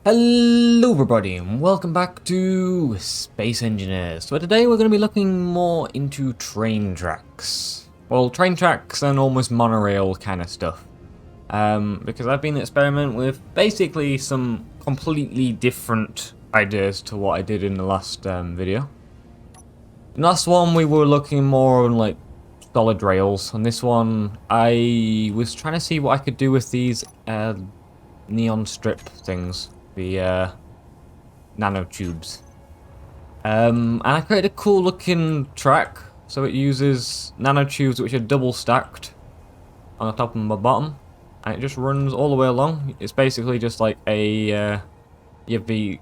Hello everybody and welcome back to Space Engineers. So today we're going to be looking more into train tracks. Well, train tracks and almost monorail kind of stuff. Because I've been experimenting with basically some completely different ideas to what I did in the last video. In the last one we were looking more on like solid rails. On this one I was trying to see what I could do with these neon strip things. The nanotubes. And I created a cool looking track. So it uses nanotubes which are double stacked on the top and the bottom. And it just runs all the way along. It's basically just like a, you have the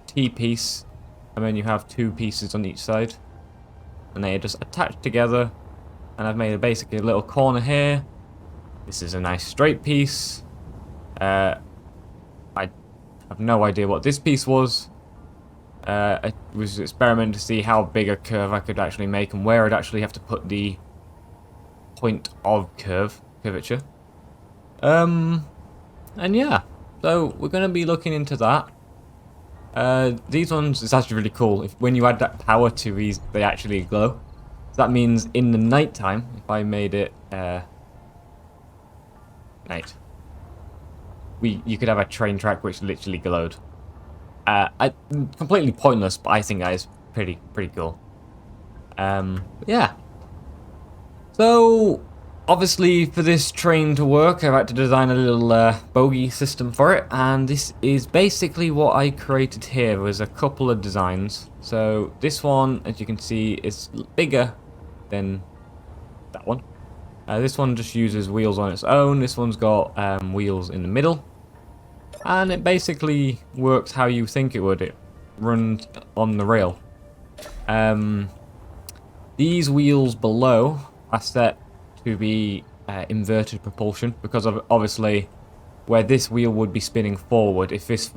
T piece, and then you have two pieces on each side. And they are just attached together. And I've made basically a little corner here. This is a nice straight piece. I have no idea what this piece was. I was experimenting to see how big a curve I could actually make and where I'd actually have to put the point of curvature. And yeah, so we're going to be looking into that. These ones, it's actually really cool. When you add that power to these, they actually glow. So that means in the nighttime, if I made it night, you could have a train track which literally glowed. Completely pointless, but I think that is pretty cool. Yeah. So obviously for this train to work, I've had to design a little bogey system for it, and this is basically what I created here. There was a couple of designs. So this one, as you can see, is bigger than that one. This one just uses wheels on its own. This one's got wheels in the middle. And it basically works how you think it would. It runs on the rail. These wheels below are set to be inverted propulsion, because of obviously where this wheel would be spinning forward, if this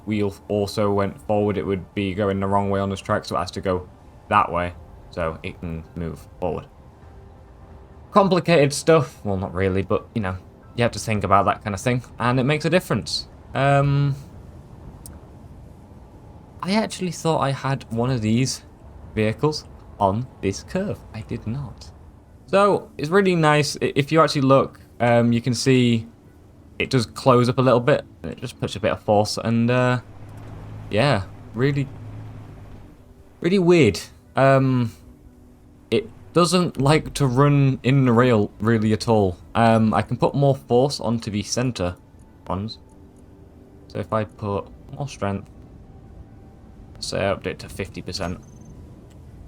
wheel also went forward, it would be going the wrong way on this track, so it has to go that way so it can move forward. Complicated stuff. Well, not really, but you know, you have to think about that kind of thing, and it makes a difference. I actually thought I had one of these vehicles on this curve. I did not. So it's really nice. If you actually look, you can see it does close up a little bit. It just puts a bit of force, and yeah, really weird. It doesn't like to run in the rail really at all. I can put more force onto the center ones. So if I put more strength, say I update to 50%,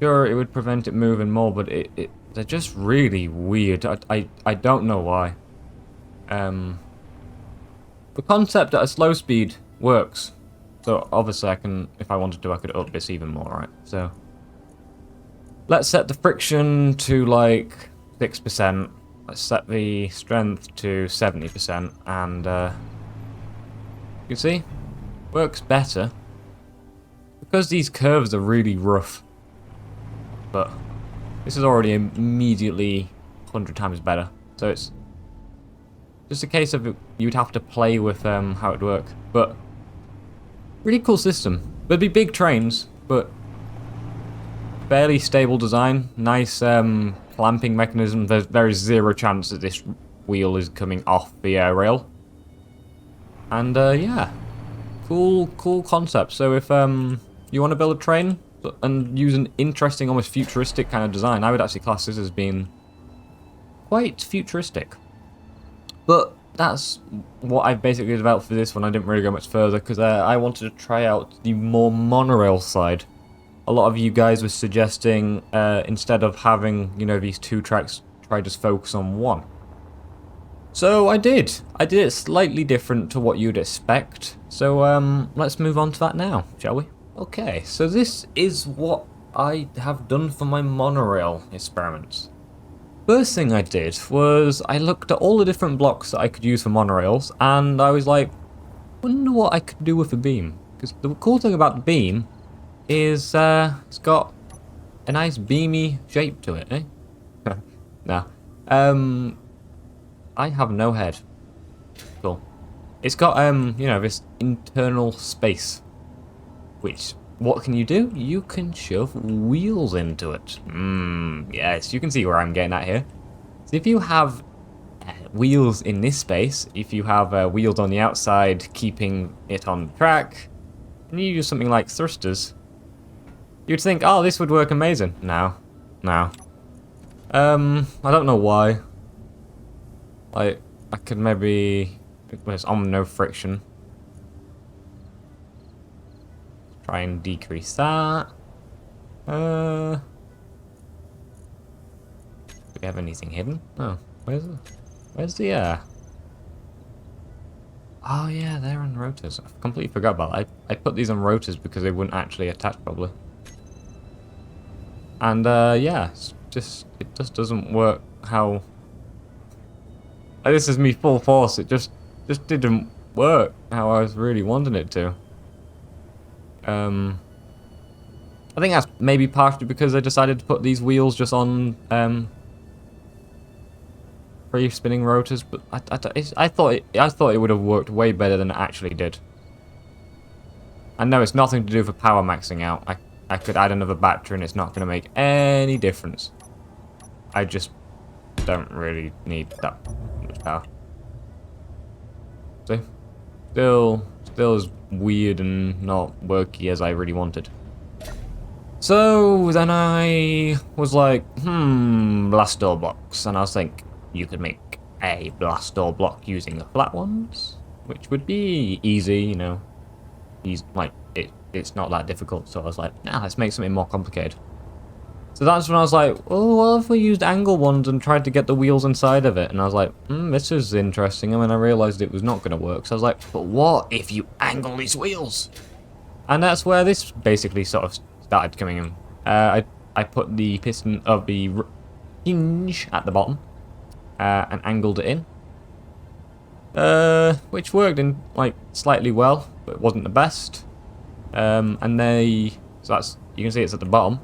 sure, it would prevent it moving more, but they're just really weird. I don't know why. The concept at a slow speed works. So obviously I can, if I wanted to, I could up this even more, right? So let's set the friction to like 6%. Let's set the strength to 70%, and you can see, works better because these curves are really rough. But this is already immediately 100 times better. So it's just a case of you'd have to play with how it would work. But really cool system. There'd be big trains, but fairly stable design. Nice clamping mechanism. There is zero chance that this wheel is coming off the rail. And yeah, cool concept. So if you want to build a train and use an interesting, almost futuristic kind of design, I would actually class this as being quite futuristic. But that's what I basically developed for this one. I didn't really go much further because I wanted to try out the more monorail side. A lot of you guys were suggesting instead of having, you know, these two tracks, try just focus on one. So I did it slightly different to what you'd expect. So let's move on to that now, shall we? Okay, so this is what I have done for my monorail experiments. First thing I did was I looked at all the different blocks that I could use for monorails, and I was like, wonder what I could do with a beam. Because the cool thing about the beam is it's got a nice beamy shape to it, eh? Nah. I have no head. Cool. it's got, you know, this internal space. Which, what can you do? You can shove wheels into it. Yes, you can see where I'm getting at here. So if you have wheels in this space, if you have wheels on the outside keeping it on track, and you use something like thrusters, you'd think, oh, this would work amazing. No. No. I don't know why. Like, I could maybe... It's on no friction. Try and decrease that. Do we have anything hidden? Oh, where's the Oh yeah, they're on rotors. I completely forgot about that. I put these on rotors because they wouldn't actually attach probably. And yeah, it just doesn't work how... this is me full force. It just didn't work how I was really wanting it to. I think that's maybe partially because I decided to put these wheels just on free spinning rotors, but I thought it would have worked way better than it actually did. I know it's nothing to do with power maxing out. I could add another battery and it's not going to make any difference. I just don't really need that much power. See? Still as weird and not worky as I really wanted. So then I was like, blast door blocks, and I was thinking you could make a blast door block using the flat ones, which would be easy, you know. It's not that difficult. So I was like, nah, let's make something more complicated. So that's when I was like, oh, what if we used angle ones and tried to get the wheels inside of it? And I was like, this is interesting. And then I realized it was not going to work. So I was like, but what if you angle these wheels? And that's where this basically sort of started coming in. I put the piston of the hinge at the bottom and angled it in. Which worked in like slightly well, but it wasn't the best. So that's, you can see it's at the bottom.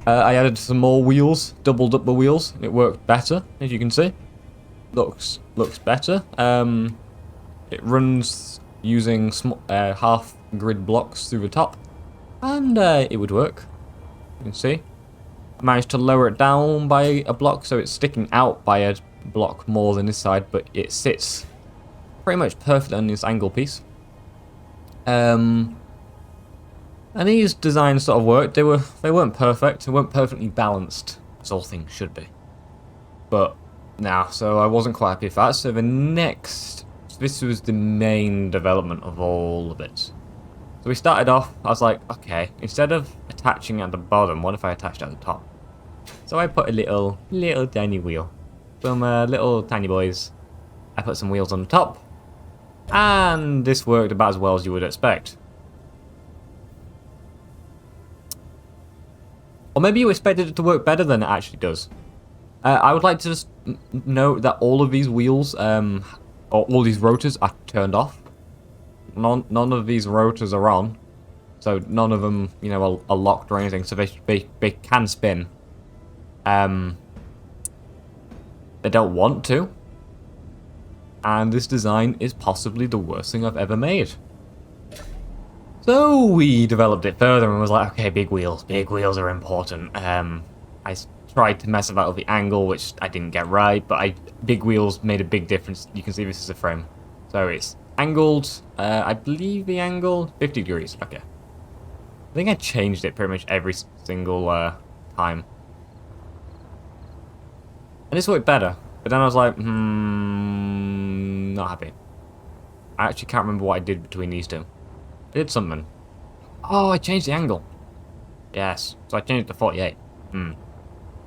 I added some more wheels, doubled up the wheels, and it worked better, as you can see. Looks better. It runs using half grid blocks through the top, and it would work. You can see. I managed to lower it down by a block, so it's sticking out by a block more than this side, but it sits pretty much perfect on this angle piece. And these designs sort of worked. They weren't perfect. They weren't perfectly balanced, as all things should be. But now, so I wasn't quite happy with that. So this was the main development of all of it. So we started off. I was like, okay, instead of attaching at the bottom, what if I attached at the top? So I put a little tiny wheel, some little tiny boys. I put some wheels on the top, and this worked about as well as you would expect. Or maybe you expected it to work better than it actually does. I would like to just note that all of these wheels, or all these rotors, are turned off. None of these rotors are on, so none of them, you know, are locked or anything. So they can spin. They don't want to, and this design is possibly the worst thing I've ever made. So we developed it further and was like, okay, big wheels are important. I tried to mess about with the angle, which I didn't get right, but big wheels made a big difference. You can see this is a frame. So it's angled, I believe the angle, 50 degrees, okay. I think I changed it pretty much every single time. And this worked better, but then I was like, not happy. I actually can't remember what I did between these two. I did something. Oh, I changed the angle. Yes, so I changed it to 48. And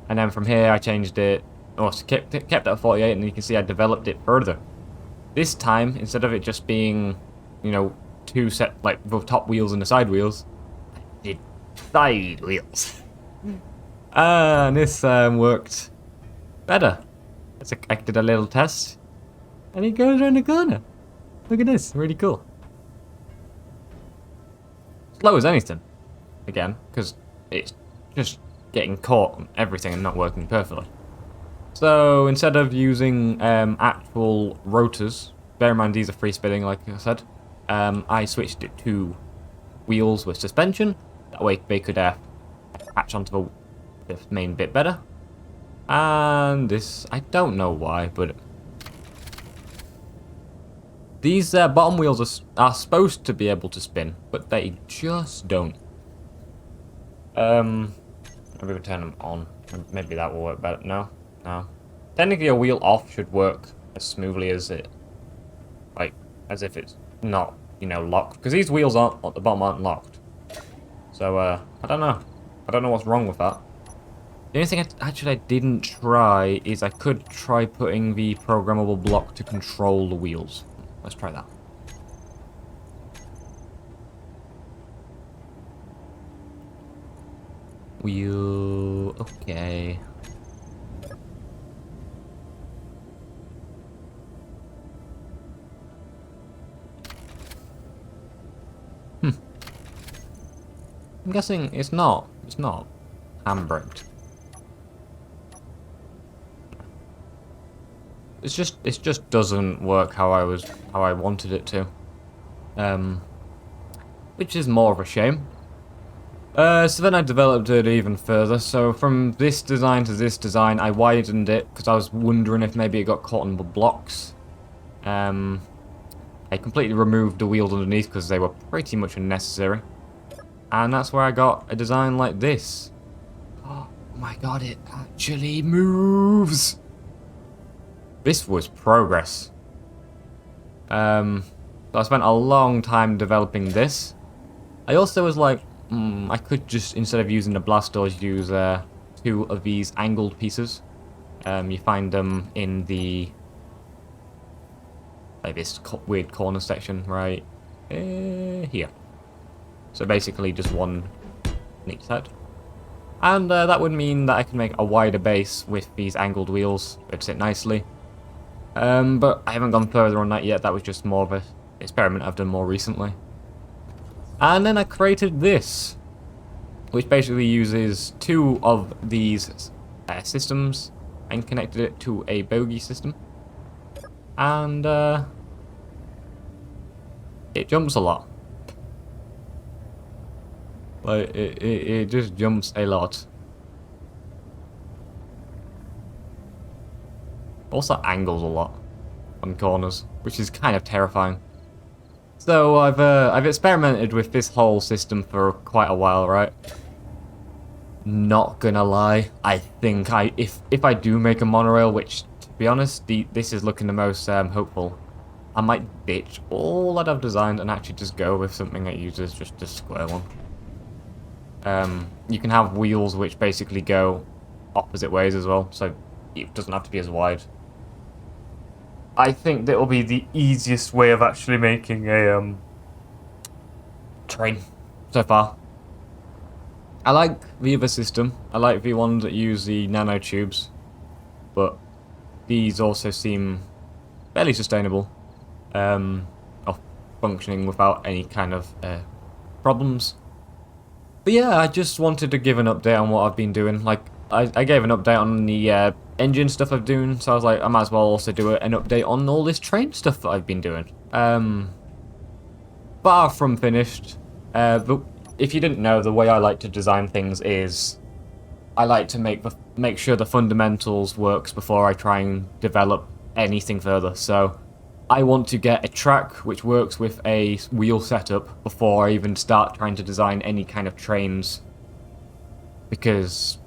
then from here I changed it, so kept it at 48, and you can see I developed it further. This time, instead of it just being, you know, two set, like the top wheels and the side wheels, I did side wheels. And this worked better. I did a little test, and it goes around the corner. Look at this, really cool. Slow as anything, again, because it's just getting caught on everything and not working perfectly. So instead of using actual rotors, bear in mind these are free spinning, like I said. I switched it to wheels with suspension. That way they could attach onto the main bit better. And this, I don't know why, but these bottom wheels are supposed to be able to spin, but they just don't. Maybe we turn them on. Maybe that will work better. No, no. Technically, a wheel off should work as smoothly as it, like, as if it's not, you know, locked. Because these wheels aren't at the bottom aren't locked. So, I don't know. I don't know what's wrong with that. The only thing I didn't try is I could try putting the programmable block to control the wheels. Let's try that. Wheel... okay. I'm guessing it's not handbraked. It just doesn't work how I wanted it to. Which is more of a shame. So then I developed it even further. So from this design to this design, I widened it because I was wondering if maybe it got caught in the blocks. I completely removed the wheels underneath because they were pretty much unnecessary. And that's where I got a design like this. Oh my god, it actually moves! This was progress. So I spent a long time developing this. I also was like, I could just, instead of using the blast doors, use 2 of these angled pieces. You find them in the, like this weird corner section right here. So basically just one on each side. And that would mean that I can make a wider base with these angled wheels. It'd sit nicely. But I haven't gone further on that yet. That was just more of an experiment I've done more recently. And then I created this, which basically uses 2 of these systems and connected it to a Bogey system. And it jumps a lot. Like, it just jumps a lot. Also angles a lot on corners, which is kind of terrifying. So I've experimented with this whole system for quite a while, right? Not gonna lie, I think if I do make a monorail, which to be honest, this is looking the most hopeful, I might ditch all that I've designed and actually just go with something that uses just a square one. You can have wheels which basically go opposite ways as well, so it doesn't have to be as wide. I think that will be the easiest way of actually making a train so far. I like the other system. I like the ones that use the nanotubes, but these also seem fairly sustainable, of functioning without any kind of problems. But yeah, I just wanted to give an update on what I've been doing. Like, I gave an update on the engine stuff I've doing, so I was like, I might as well also do an update on all this train stuff that I've been doing. Far from finished. But if you didn't know, the way I like to design things is I like to make sure the fundamentals works before I try and develop anything further. So I want to get a track which works with a wheel setup before I even start trying to design any kind of trains, because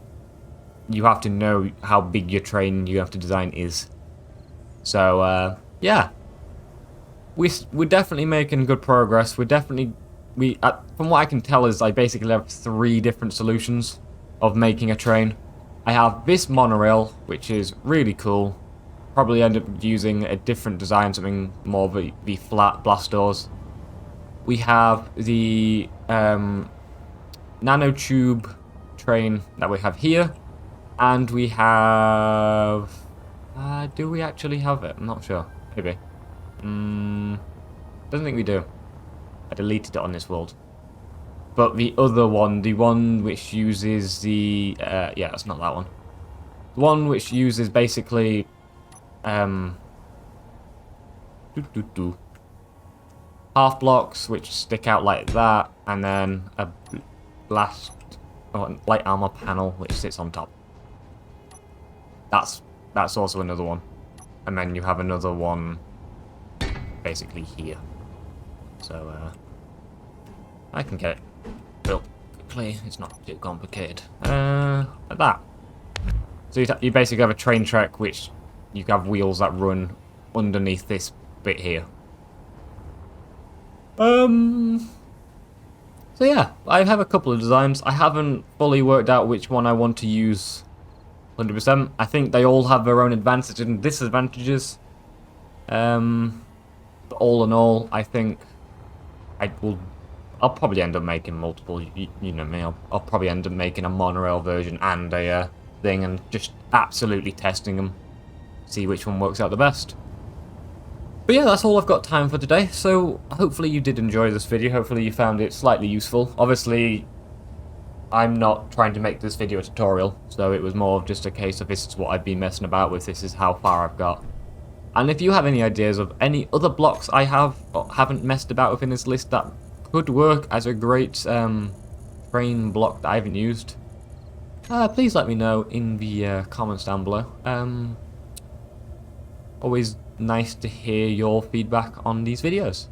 you have to know how big your train you have to design is. So yeah, we're definitely making good progress. From what I can tell is I basically have 3 different solutions of making a train. I have this monorail, which is really cool. Probably end up using a different design, something more of the flat blast doors. We have the nanotube train that we have here, and we have... do we actually have it? I'm not sure. Maybe. Doesn't think we do. I deleted it on this world. But the other one, the one which uses the... yeah, it's not that one. The one which uses basically... half blocks which stick out like that, and then a blast or light armor panel which sits on top. That's also another one, and then you have another one basically here. So I can get it built quickly. It's not too complicated. Like that. So you basically have a train track which you have wheels that run underneath this bit here. So yeah, I have a couple of designs. I haven't fully worked out which one I want to use 100%. I think they all have their own advantages and disadvantages. But all in all, I think I'll probably end up making multiple. You know me. I'll probably end up making a monorail version and a thing, and just absolutely testing them, see which one works out the best. But yeah, that's all I've got time for today. So hopefully you did enjoy this video. Hopefully you found it slightly useful. Obviously, I'm not trying to make this video a tutorial, so it was more of just a case of this is what I've been messing about with. This is how far I've got. And if you have any ideas of any other blocks I have or haven't messed about with in this list that could work as a great train block that I haven't used, please let me know in the comments down below. Always nice to hear your feedback on these videos.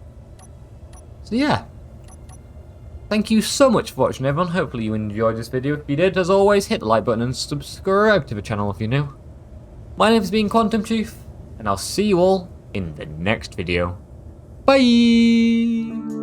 So yeah, thank you so much for watching, everyone. Hopefully you enjoyed this video. If you did, as always, hit the like button and subscribe to the channel if you're new. My name's been Quantum Chief, and I'll see you all in the next video. Bye!